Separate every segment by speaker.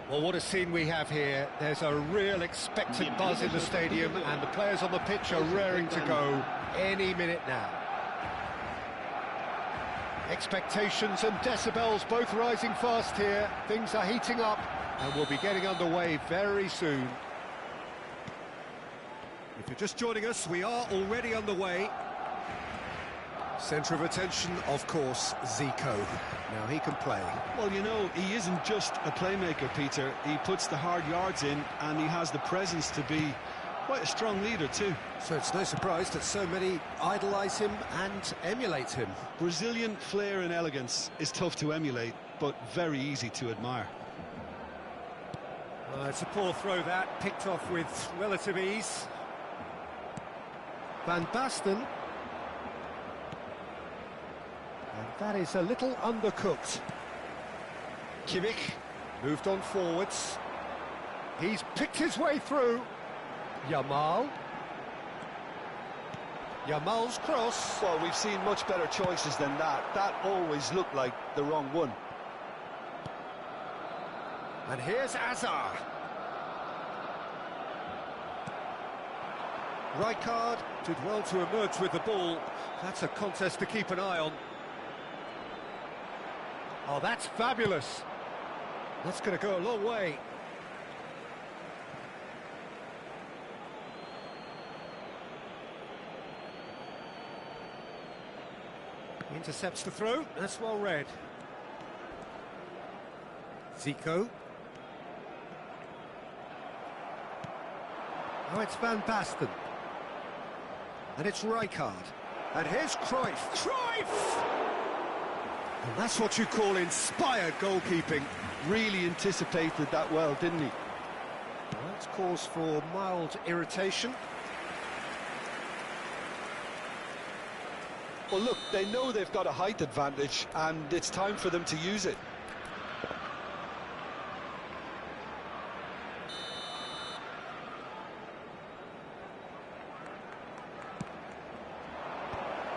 Speaker 1: Well, what a scene we have here. There's a real expectant buzz in the stadium, and the players on the pitch are raring to go any minute now. Expectations and decibels both rising fast here. Things are heating up, and we'll be getting underway very soon. If you're just joining us, we are already underway. Centre of attention, of course, Zico. Now he can play.
Speaker 2: Well, you know, he isn't just a playmaker, Peter. He puts the hard yards in, and he has the presence to be quite a strong leader too.
Speaker 1: So it's no surprise that so many idolise him and emulate him.
Speaker 2: Brazilian flair and elegance is tough to emulate, but very easy to admire.
Speaker 1: It's a poor throw that, picked off with relative ease. Van Basten. And that is a little undercooked. Kimmich moved on forwards. He's picked his way through. Yamal. Yamal's cross.
Speaker 2: Well, we've seen much better choices than that. That always looked like the wrong one.
Speaker 1: And here's Azar. Rijkaard did well to emerge with the ball. That's a contest to keep an eye on. Oh, that's fabulous. That's going to go a long way. Intercepts the throw. That's well read. Zico. Oh, it's Van Basten. And it's Rijkaard. And here's Cruyff. Cruyff! And that's what you call inspired goalkeeping.
Speaker 2: Really anticipated that well, didn't he?
Speaker 1: Well, that's cause for mild irritation.
Speaker 2: Well, look, they know they've got a height advantage, and it's time for them to use it.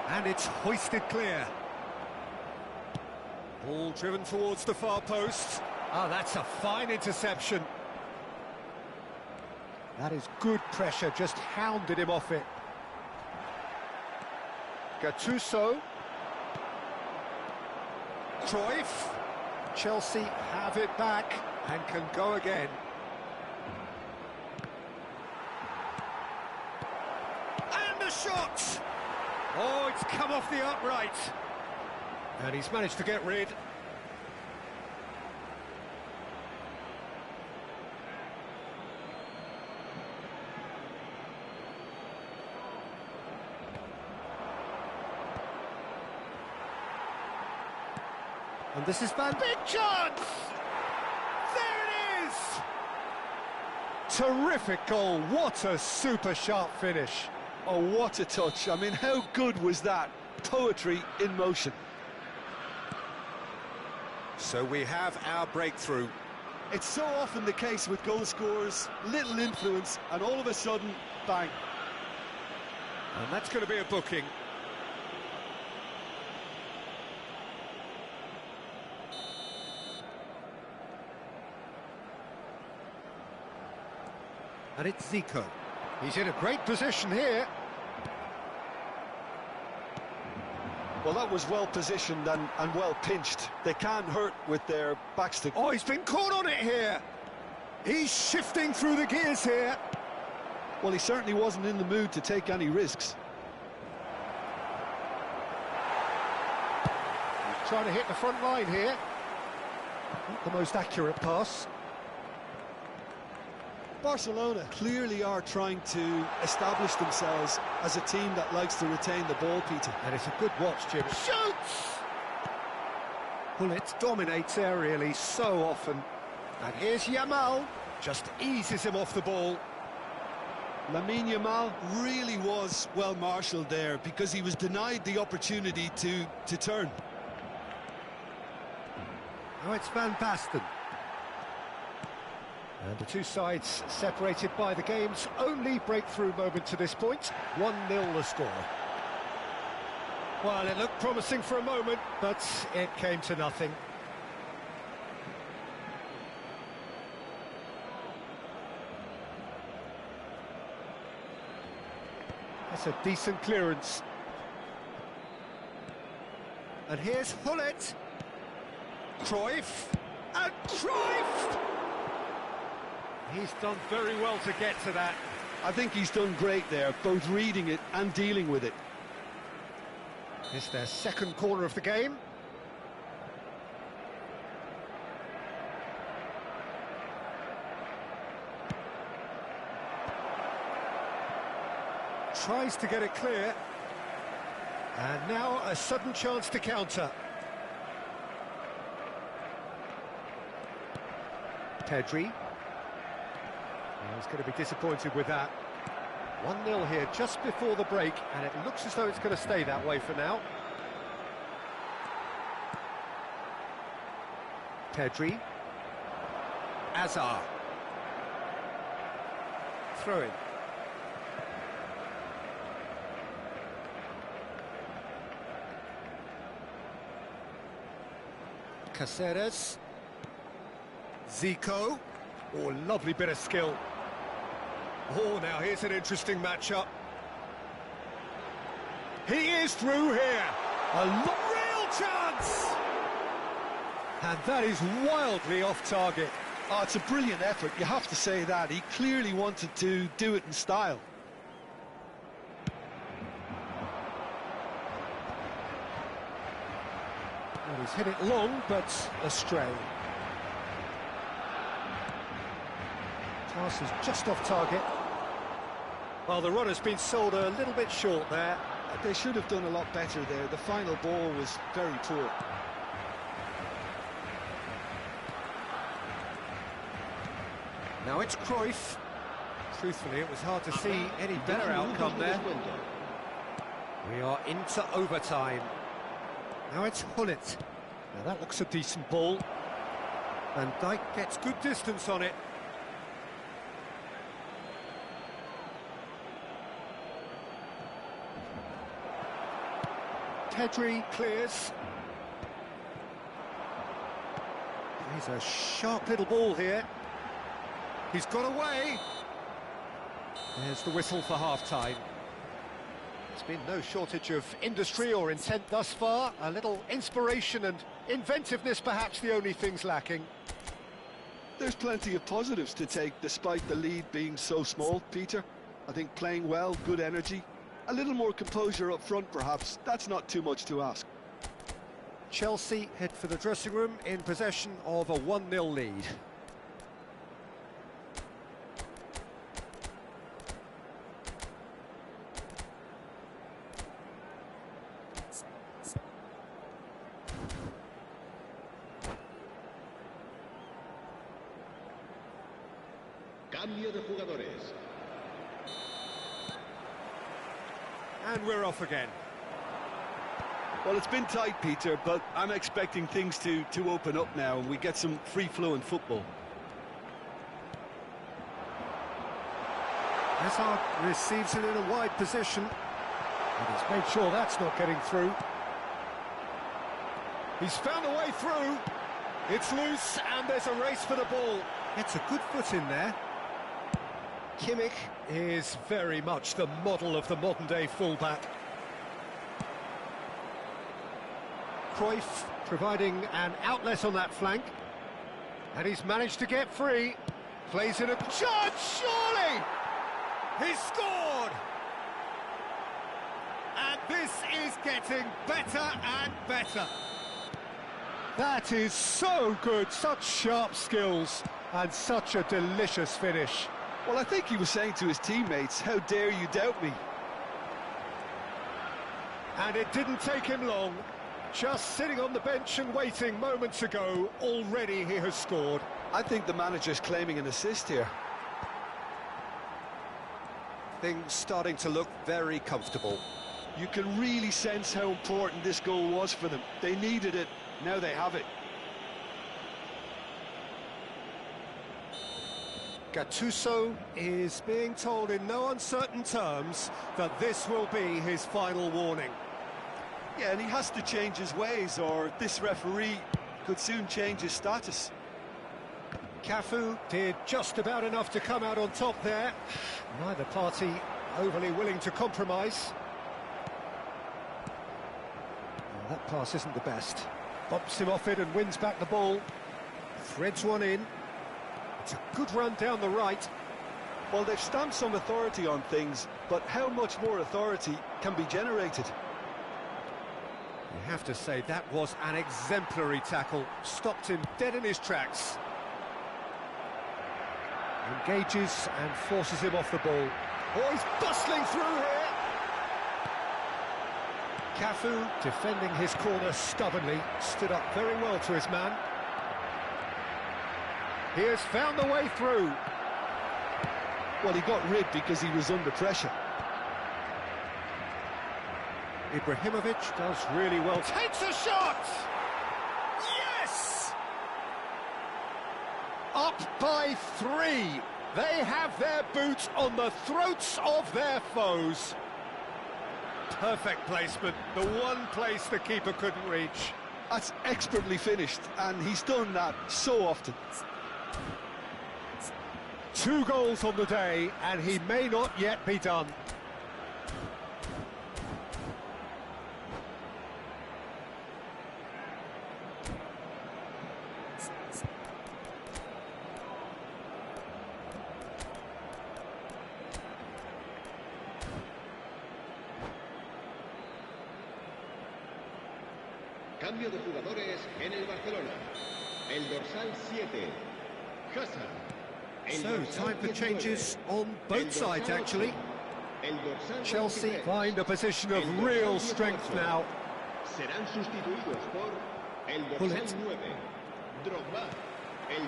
Speaker 1: And it's hoisted clear. Ball driven towards the far post. Oh, that's a fine interception. That is good pressure, just hounded him off it. Gattuso. Cruyff. Chelsea have it back and can go again. And the shot! Oh, it's come off the upright. And he's managed to get rid. And this is Van... Big chance! There it is! Terrific goal. What a super sharp finish.
Speaker 2: Oh, what a touch. I mean, how good was that? Poetry in motion.
Speaker 1: So we have our breakthrough.
Speaker 2: It's so often the case with goal scorers, little influence, and all of a sudden, bang.
Speaker 1: And that's going to be a booking. And it's Zico. He's in a great position here.
Speaker 2: Well, that was well positioned and well pinched. They can't hurt with their backs to...
Speaker 1: Oh, he's been caught on it here. He's shifting through the gears here.
Speaker 2: Well, he certainly wasn't in the mood to take any risks.
Speaker 1: He's trying to hit the front line here. Not the most accurate pass.
Speaker 2: Barcelona clearly are trying to establish themselves as a team that likes to retain the ball, Peter.
Speaker 1: And it's a good watch, Jim. Shoots! Well, it dominates aerially so often. And here's Yamal. Just eases him off the ball.
Speaker 2: Lamine Yamal really was well marshalled there because he was denied the opportunity to turn.
Speaker 1: Now it's Van Basten. And the two sides separated by the game's only breakthrough moment to this point. 1-0 the score. Well, it looked promising for a moment, but it came to nothing. That's a decent clearance. And here's Hullet. Cruyff. And Cruyff! He's done very well to get to that.
Speaker 2: I think he's done great there, both reading it and dealing with it.
Speaker 1: It's their second corner of the game. Tries to get it clear. And now a sudden chance to counter. Pedri. He's going to be disappointed with that. 1-0 here just before the break, and it looks as though it's going to stay that way for now. Pedri. Azar. Throw in. Caceres. Zico. Oh, lovely bit of skill. Oh, now here's an interesting matchup. He is through here. A real chance! And that is wildly off target.
Speaker 2: Oh, it's a brilliant effort, you have to say that. He clearly wanted to do it in style.
Speaker 1: Well, he's hit it long, but astray. Pass is just off target. Well, the runner's been sold a little bit short there.
Speaker 2: They should have done a lot better there. The final ball was very poor.
Speaker 1: Now it's Cruyff. Truthfully, it was hard to see any better outcome there. We are into overtime. Now it's Hullet. Now that looks a decent ball. Van Dijk gets good distance on it. Pedri clears. He's a sharp little ball here. He's got away. There's the whistle for half-time. There's been no shortage of industry or intent thus far. A little inspiration and inventiveness, perhaps the only things lacking.
Speaker 2: There's plenty of positives to take despite the lead being so small, Peter. I think playing well, good energy. A little more composure up front, perhaps. That's not too much to ask.
Speaker 1: Chelsea head for the dressing room in possession of a 1-0 lead.
Speaker 3: Cambio de jugadores.
Speaker 1: And we're off again.
Speaker 2: Well, it's been tight, Peter, but I'm expecting things to open up now and we get some free-flowing football.
Speaker 1: Hazard receives it in a wide position. And he's made sure that's not getting through. He's found a way through. It's loose and there's a race for the ball. It's a good foot in there. Kimmich is very much the model of the modern-day fullback. Cruyff providing an outlet on that flank. And he's managed to get free. Plays it a chance, surely! He's scored! And this is getting better and better. That is so good, such sharp skills, and such a delicious finish.
Speaker 2: Well, I think he was saying to his teammates, how dare you doubt me?
Speaker 1: And it didn't take him long. Just sitting on the bench and waiting moments ago, already he has scored.
Speaker 2: I think the manager's claiming an assist here.
Speaker 1: Things starting to look very comfortable.
Speaker 2: You can really sense how important this goal was for them. They needed it, now they have it.
Speaker 1: Gattuso is being told in no uncertain terms that this will be his final warning.
Speaker 2: Yeah, and he has to change his ways, or this referee could soon change his status.
Speaker 1: Cafu did just about enough to come out on top there. Neither party overly willing to compromise. Oh, that pass isn't the best. Bumps him off it and wins back the ball. Threads one in. It's a good run down the right.
Speaker 2: Well, they've stamped some authority on things, but how much more authority can be generated?
Speaker 1: You have to say that was an exemplary tackle. Stopped him dead in his tracks. Engages and forces him off the ball. Oh, he's bustling through here. Cafu, defending his corner stubbornly, stood up very well to his man. He has found the way through.
Speaker 2: Well, he got rid because he was under pressure.
Speaker 1: Ibrahimovic does really well. Takes a shot! Yes! Up by 3. They have their boots on the throats of their foes. Perfect placement, the one place the keeper couldn't reach.
Speaker 2: That's expertly finished, and he's done that so often.
Speaker 1: 2 goals on the day, and he may not yet be done.
Speaker 3: Cambio de jugadores en el Barcelona. El dorsal 7, Hazard.
Speaker 1: So, time for changes on both sides, actually. Chelsea find a position of real strength now.
Speaker 3: Serán sustituidos por el dorsal 9, Drogba.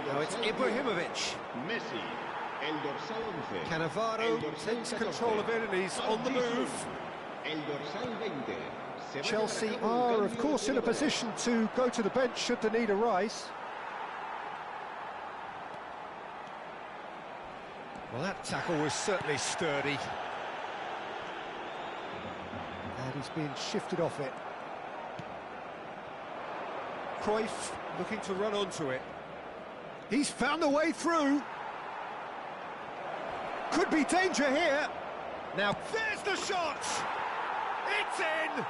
Speaker 1: Now it's Ibrahimovic.
Speaker 3: Messi. El dorsal 11.
Speaker 1: Cannavaro takes control of it and he's on the move.
Speaker 3: El dorsal 20.
Speaker 1: Chelsea are, of course, in a position to go to the bench should the need arise. Well, that tackle was certainly sturdy. And he's been shifted off it. Cruyff looking to run onto it. He's found a way through. Could be danger here. Now, there's the shot! It's in!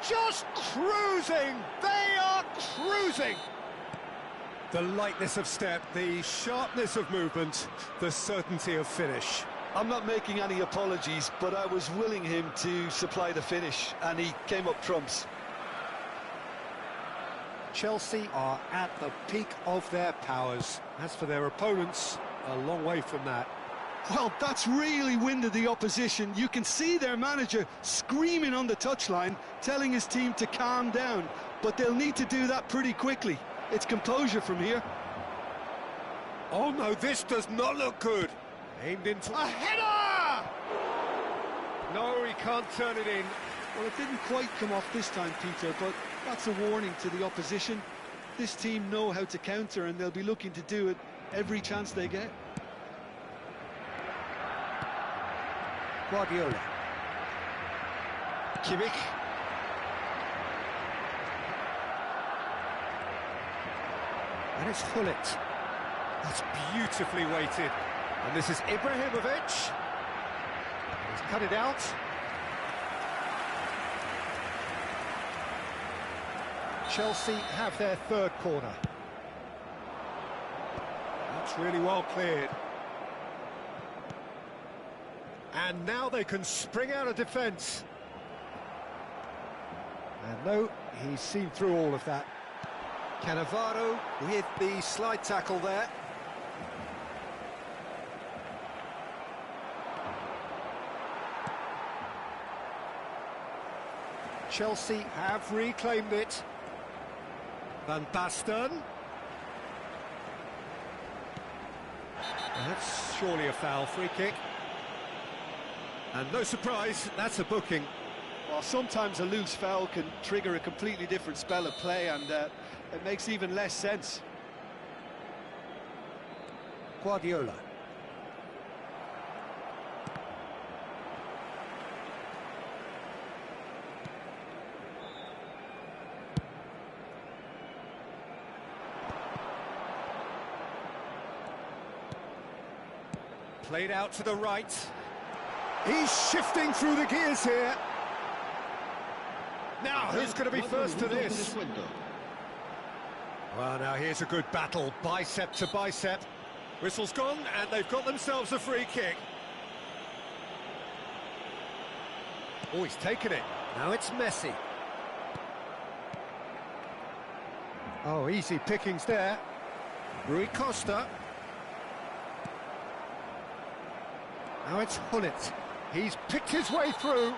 Speaker 1: Just cruising! They are cruising! The lightness of step, the sharpness of movement, the certainty of finish.
Speaker 2: I'm not making any apologies, but I was willing him to supply the finish, and he came up trumps.
Speaker 1: Chelsea are at the peak of their powers. As for their opponents, a long way from that.
Speaker 2: Well, that's really winded the opposition. You can see their manager screaming on the touchline, telling his team to calm down, but they'll need to do that pretty quickly. It's composure from here.
Speaker 1: Oh no, this does not look good. Aimed into a header! No, he can't turn it in.
Speaker 2: Well, it didn't quite come off this time, Peter, but that's a warning to the opposition. This team know how to counter, and they'll be looking to do it every chance they get.
Speaker 1: Guardiola. Kimmich. And it's Hullet. That's beautifully weighted. And this is Ibrahimovic. He's cut it out. Chelsea have their third corner. That's really well cleared. And now they can spring out of defence. And no, he's seen through all of that. Cannavaro with the slide tackle there. Chelsea have reclaimed it. Van Basten. That's surely a foul, free kick. And no surprise, that's a booking.
Speaker 2: Well, sometimes a loose foul can trigger a completely different spell of play, and it makes even less sense.
Speaker 1: Guardiola. Played out to the right. He's shifting through the gears here. Now, who's going to be first to this? Well, now here's a good battle, bicep to bicep. Whistle's gone, and they've got themselves a free kick. Oh, he's taken it. Now it's Messi. Oh, easy pickings there. Rui Costa. Now it's Hullet. He's picked his way through.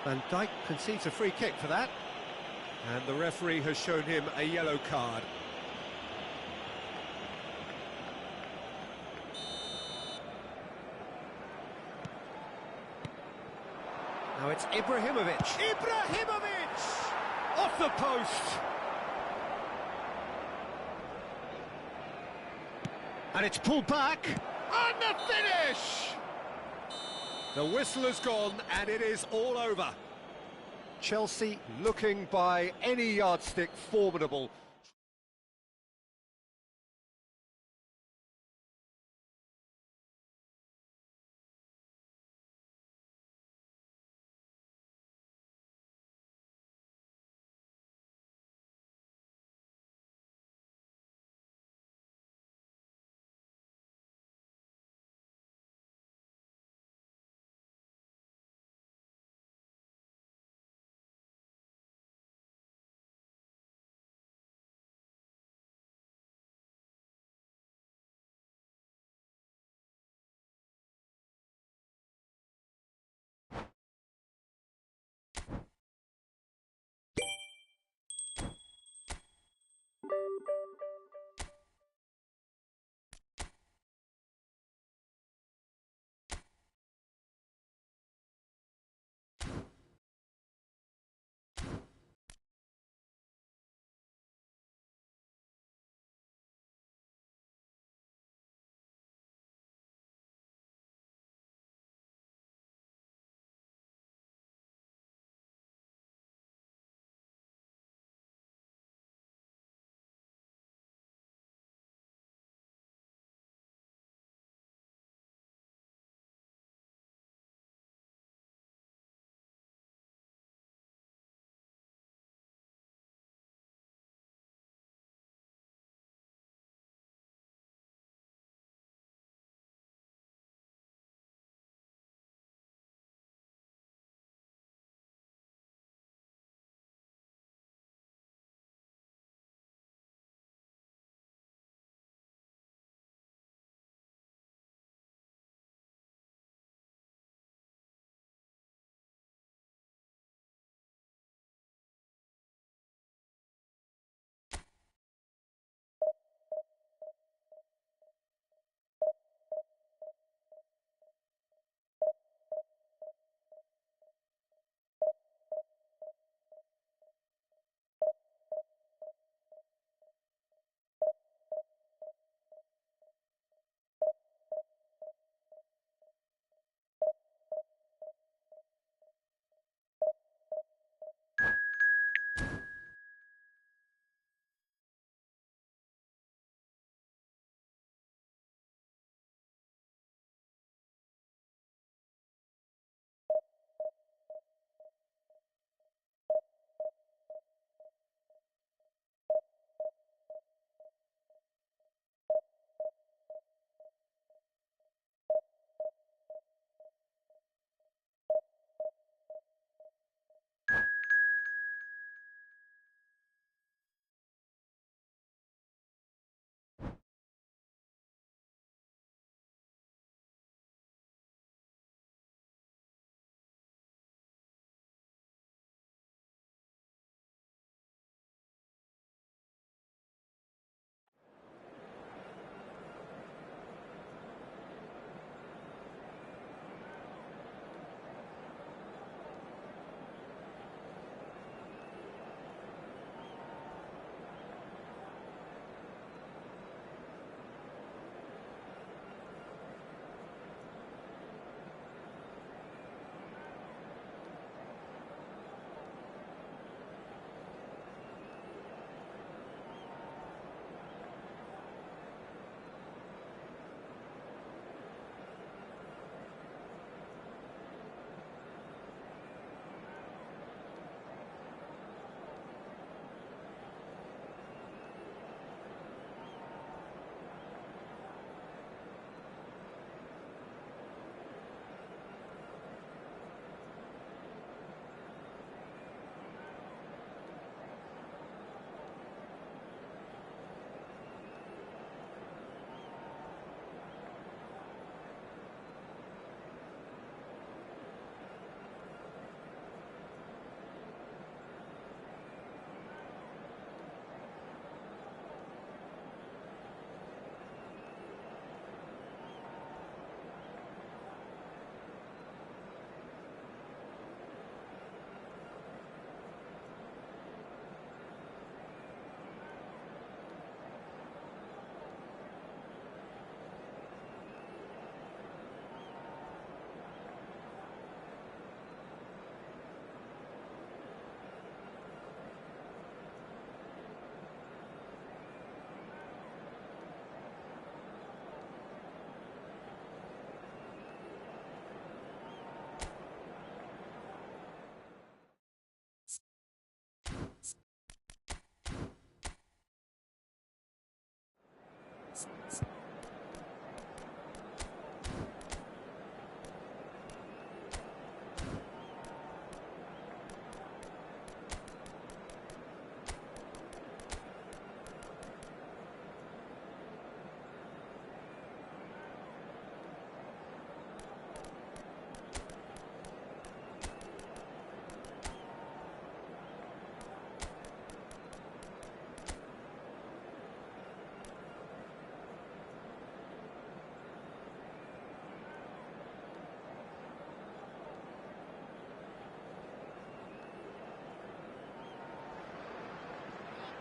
Speaker 1: Van Dijk concedes a free kick for that. And the referee has shown him a yellow card. Now it's Ibrahimovic. Ibrahimovic! Off the post. And it's pulled back. And the finish! The whistle has gone, and it is all over. Chelsea looking by any yardstick formidable.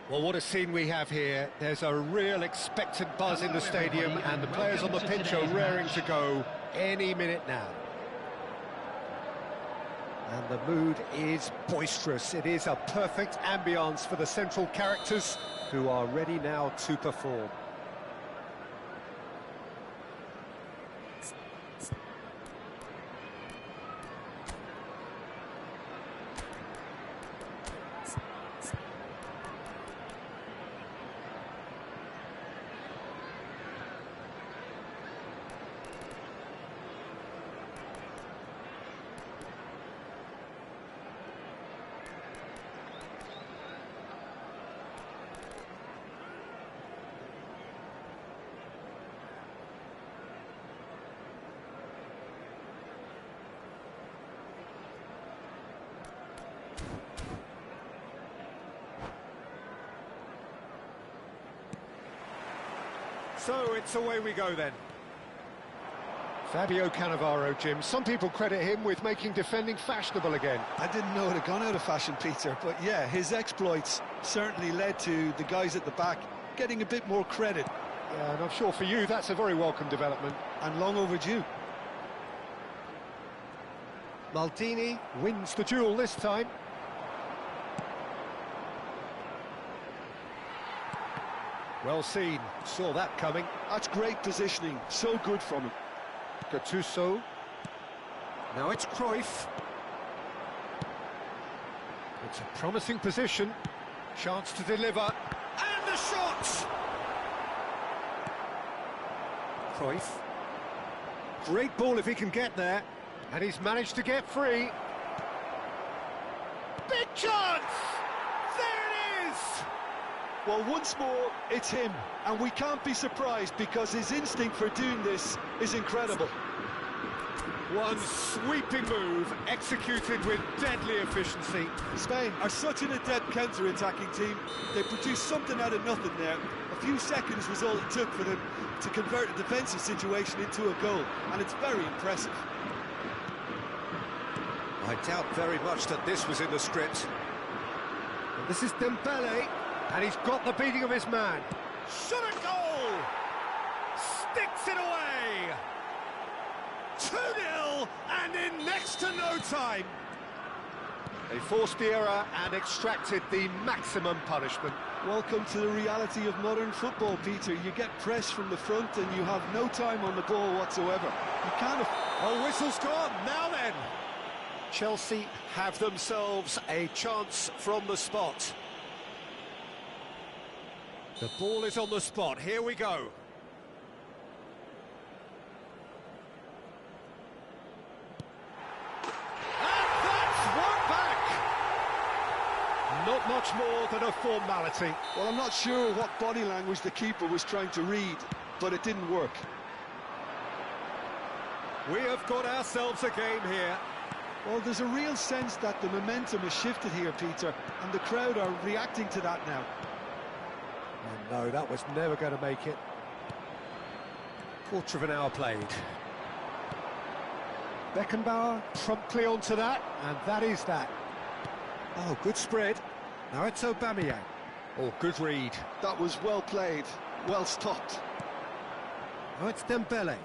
Speaker 1: Well, what a scene we have here. There's a real expectant buzz in the stadium, and the players on the pitch are raring to go any minute now. And the mood is boisterous. It is a perfect ambience for the central characters, who are ready now to perform. So it's away we go then. Fabio Cannavaro, Jim. Some people credit him with making defending fashionable again.
Speaker 2: I didn't know it had gone out of fashion, Peter, but yeah, his exploits certainly led to the guys at the back getting a bit more credit.
Speaker 1: Yeah, and I'm sure for you that's a very welcome development.
Speaker 2: And long overdue.
Speaker 1: Maldini wins the duel this time. Well seen, saw that coming.
Speaker 2: That's great positioning, so good from him.
Speaker 1: Gattuso. Now it's Cruyff. It's a promising position. Chance to deliver. And the shot! Cruyff. Great ball if he can get there. And he's managed to get free. Big chance! There it is!
Speaker 2: Well, once more, it's him, and we can't be surprised because his instinct for doing this is incredible.
Speaker 1: One sweeping move, executed with deadly efficiency.
Speaker 2: Spain are such an adept counter-attacking team. They produced something out of nothing there. A few seconds was all it took for them to convert a defensive situation into a goal, and it's very impressive.
Speaker 1: I doubt very much that this was in the script. And this is Dembele. And he's got the beating of his man. Shot a goal! Sticks it away! 2-0, and in next to no time. They forced the error and extracted the maximum punishment.
Speaker 2: Welcome to the reality of modern football, Peter. You get pressed from the front and you have no time on the ball whatsoever. You can't...
Speaker 1: Oh, whistle's gone. Now then. Chelsea have themselves a chance from the spot. The ball is on the spot, here we go. And that's one back! Not much more than a formality.
Speaker 2: Well, I'm not sure what body language the keeper was trying to read, but it didn't work.
Speaker 1: We have got ourselves a game here.
Speaker 2: Well, there's a real sense that the momentum has shifted here, Peter, and the crowd are reacting to that now.
Speaker 1: Oh, no, that was never going to make it. Quarter of an hour played. Beckenbauer promptly onto that, and that is that. Oh, good spread. Now it's Aubameyang. Oh, good read.
Speaker 2: That was well played, well stopped.
Speaker 1: Oh, it's Dembele.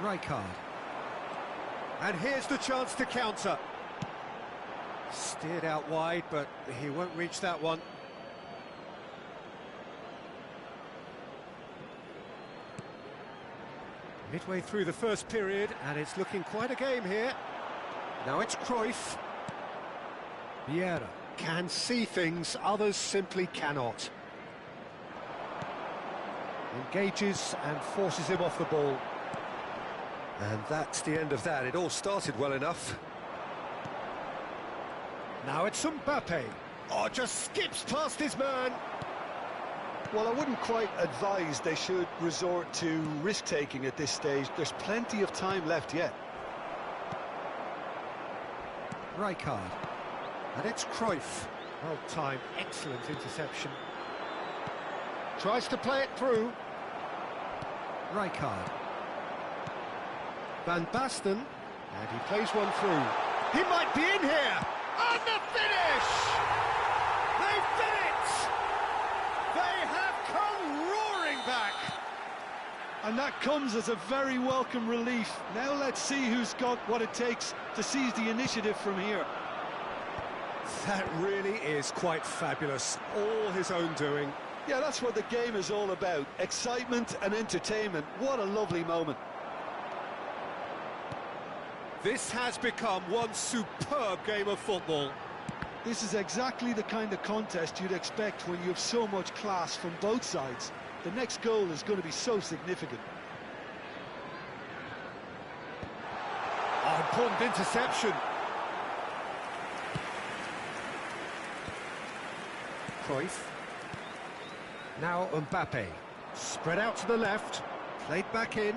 Speaker 1: Rijkaard. And here's the chance to counter. Steered out wide, but he won't reach that one. Midway through the first period, and it's looking quite a game here. Now it's Cruyff. Vieira can see things others simply cannot. Engages and forces him off the ball. And that's the end of that. It all started well enough. Now it's Mbappe. Oh, just skips past his man.
Speaker 2: Well, I wouldn't quite advise they should resort to risk-taking at this stage. There's plenty of time left yet.
Speaker 1: Rijkaard. And it's Cruyff. Well timed, excellent interception. Tries to play it through. Rijkaard. Van Basten. And he plays one through. He might be in here! And the finish! They've
Speaker 2: And that comes as a very welcome relief. Now let's see who's got what it takes to seize the initiative from here.
Speaker 1: That really is quite fabulous. All his own doing.
Speaker 2: Yeah, that's what the game is all about. Excitement and entertainment. What a lovely moment.
Speaker 1: This has become one superb game of football.
Speaker 2: This is exactly the kind of contest you'd expect when you have so much class from both sides. The next goal is going to be so significant.
Speaker 1: Oh, important interception. Cruyff. Now Mbappe. Spread out to the left. Played back in.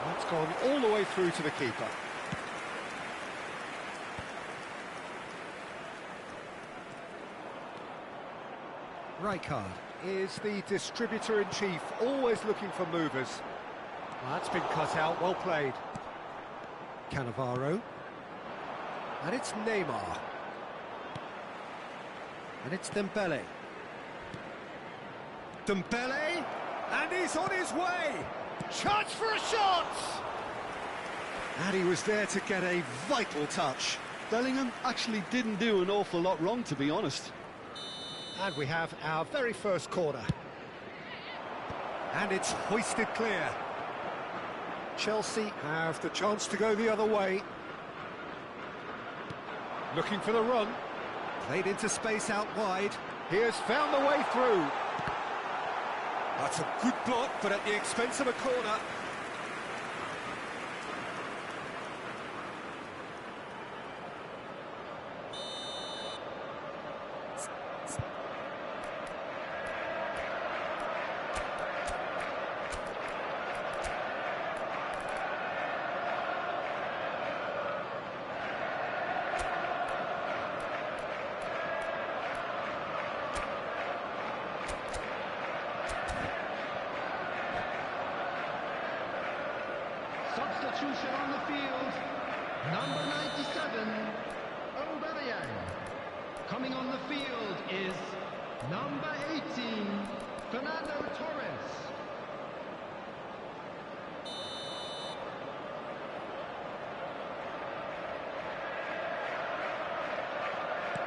Speaker 1: That's gone all the way through to the keeper. Rijkaard is the distributor-in-chief, always looking for movers. Well, that's been cut out, well played. Cannavaro. And it's Neymar. And it's Dembele. Dembele, and he's on his way! Chance for a shot! And he was there to get a vital touch.
Speaker 2: Bellingham actually didn't do an awful lot wrong, to be honest.
Speaker 1: And we have our very first corner. And it's hoisted clear. Chelsea have the chance to go the other way. Looking for the run. Played into space out wide. He has found the way through. That's a good block, but at the expense of a corner.
Speaker 3: Substitution on the field, number 97, Aubameyang. Coming on the field is number 18, Fernando Torres.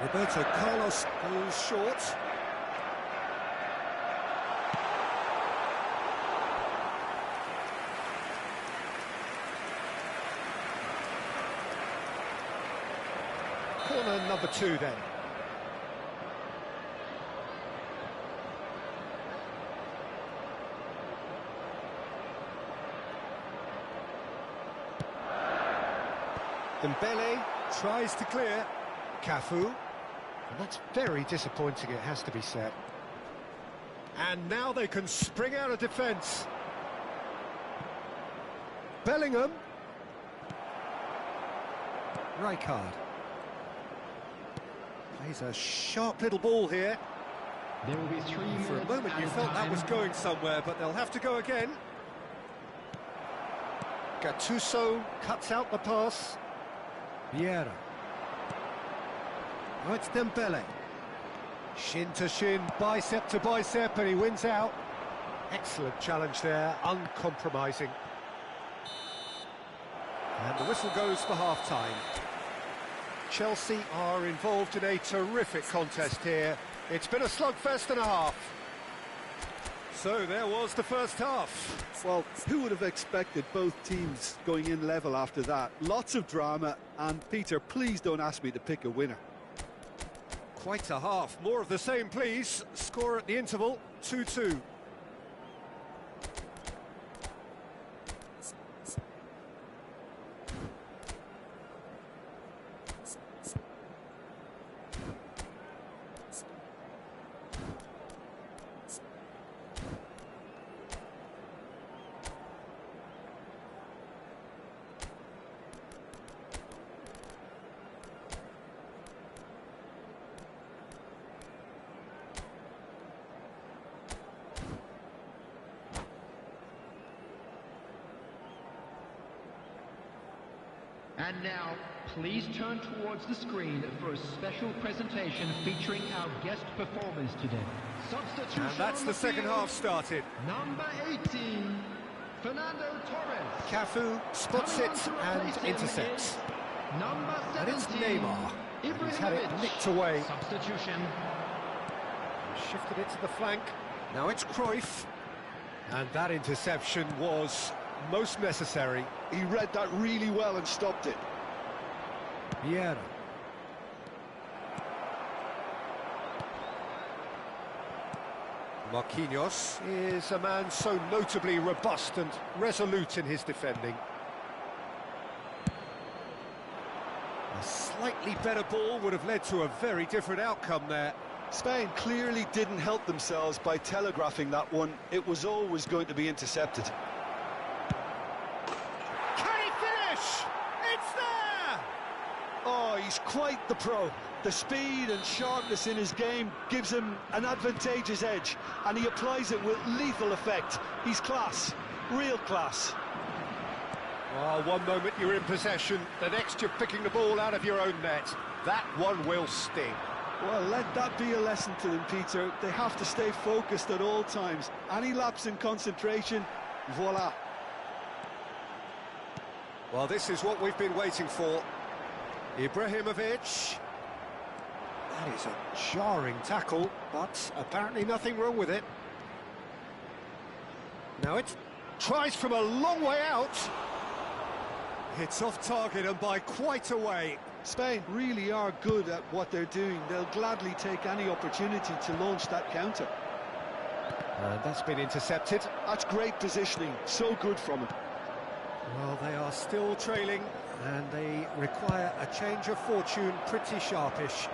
Speaker 1: Roberto Carlos goes short. Corner number 2 then. Dembele tries to clear. Cafu. And that's very disappointing, it has to be said. And now they can spring out of defence. Bellingham. Rijkaard. Plays a sharp little ball here.
Speaker 3: There will be 3 minutes.
Speaker 1: For a moment you felt that was going somewhere, but they'll have to go again. Gattuso cuts out the pass. Vieira. Oh, it's Dembele. Shin to shin, bicep to bicep, and he wins out. Excellent challenge there, uncompromising. And the whistle goes for half-time. Chelsea are involved in a terrific contest here. It's been a slugfest and a half. So there was the first half.
Speaker 2: Well, who would have expected both teams going in level after that? Lots of drama, and Peter, please don't ask me to pick a winner.
Speaker 1: Quite a half. More of the same, please. Score at the interval, 2-2.
Speaker 4: And now, please turn towards the screen for a special presentation featuring our guest performers today. Substitution.
Speaker 1: And that's the second half started.
Speaker 4: Number 18, Fernando Torres.
Speaker 1: Cafu spots it and intercepts.
Speaker 4: Number 17,
Speaker 1: And it's Neymar. He's had it nicked away.
Speaker 4: Substitution.
Speaker 1: Shifted it to the flank. Now it's Cruyff. And that interception was most necessary.
Speaker 2: He read that really well and stopped it.
Speaker 1: Vieira. Marquinhos is a man so notably robust and resolute in his defending. A slightly better ball would have led to a very different outcome there.
Speaker 2: Spain clearly didn't help themselves by telegraphing that one. It was always going to be intercepted.
Speaker 1: Can he finish? It's there!
Speaker 2: Oh, he's quite the pro. The speed and sharpness in his game gives him an advantageous edge, and he applies it with lethal effect. He's class, real class.
Speaker 1: Oh, one moment you're in possession, the next you're picking the ball out of your own net. That one will sting.
Speaker 2: Well, let that be a lesson to them, Peter. They have to stay focused at all times. Any lapse in concentration, voila.
Speaker 1: Well, this is what we've been waiting for. Ibrahimovic. That is a jarring tackle, but apparently nothing wrong with it. Now it tries from a long way out. It's off target and by quite a way.
Speaker 2: Spain really are good at what they're doing. They'll gladly take any opportunity to launch that counter.
Speaker 1: And that's been intercepted.
Speaker 2: That's great positioning, so good from him.
Speaker 1: Well, they are still trailing, and they require a change of fortune pretty sharpish.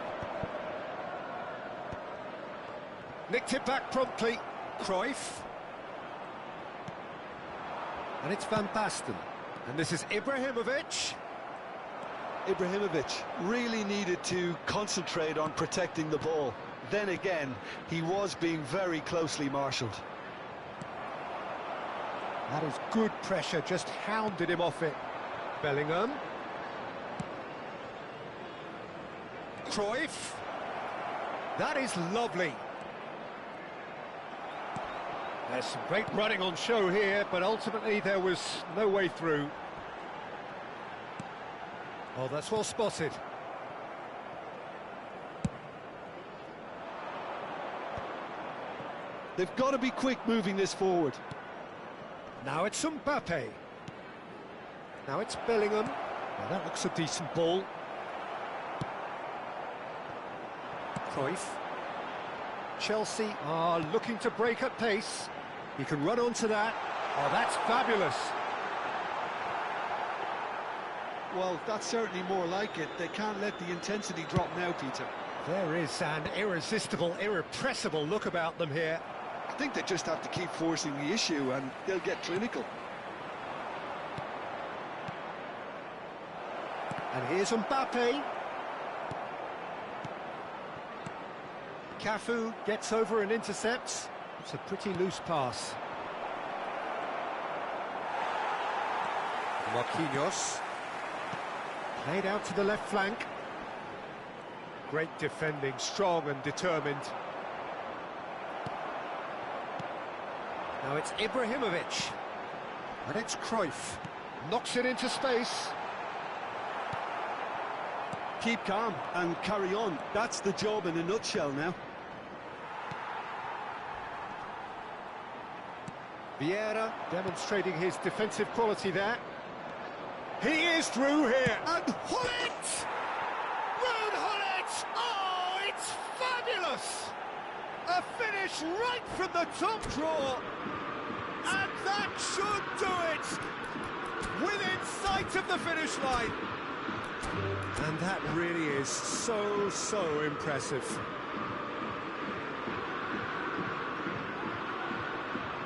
Speaker 1: Nicked it back promptly. Cruyff. And it's Van Basten. And this is Ibrahimovic.
Speaker 2: Ibrahimovic really needed to concentrate on protecting the ball. Then again, he was being very closely marshalled.
Speaker 1: That is good pressure, just hounded him off it. Bellingham. Cruyff. That is lovely. There's some great running on show here, but ultimately there was no way through. Oh, that's well spotted.
Speaker 2: They've got to be quick moving this forward.
Speaker 1: Now it's Mbappe. Now it's Bellingham. Now that looks a decent ball. Cruyff. Chelsea are looking to break at pace. He can run onto that. Oh, that's fabulous.
Speaker 2: Well, that's certainly more like it. They can't let the intensity drop now, Peter.
Speaker 1: There is an irresistible, irrepressible look about them here.
Speaker 2: I think they just have to keep forcing the issue and they'll get clinical.
Speaker 1: And here's Mbappe. Cafu gets over and intercepts. It's a pretty loose pass. Marquinhos. Played out to the left flank. Great defending, strong and determined. Now it's Ibrahimovic. And it's Cruyff. Knocks it into space.
Speaker 2: Keep calm and carry on. That's the job in a nutshell now.
Speaker 1: Vieira demonstrating his defensive quality there. He is through here. And Hullet! Ruud Hullet! Oh, it's fabulous! A finish right from the top drawer. And that should do it! Within sight of the finish line. And that really is so impressive.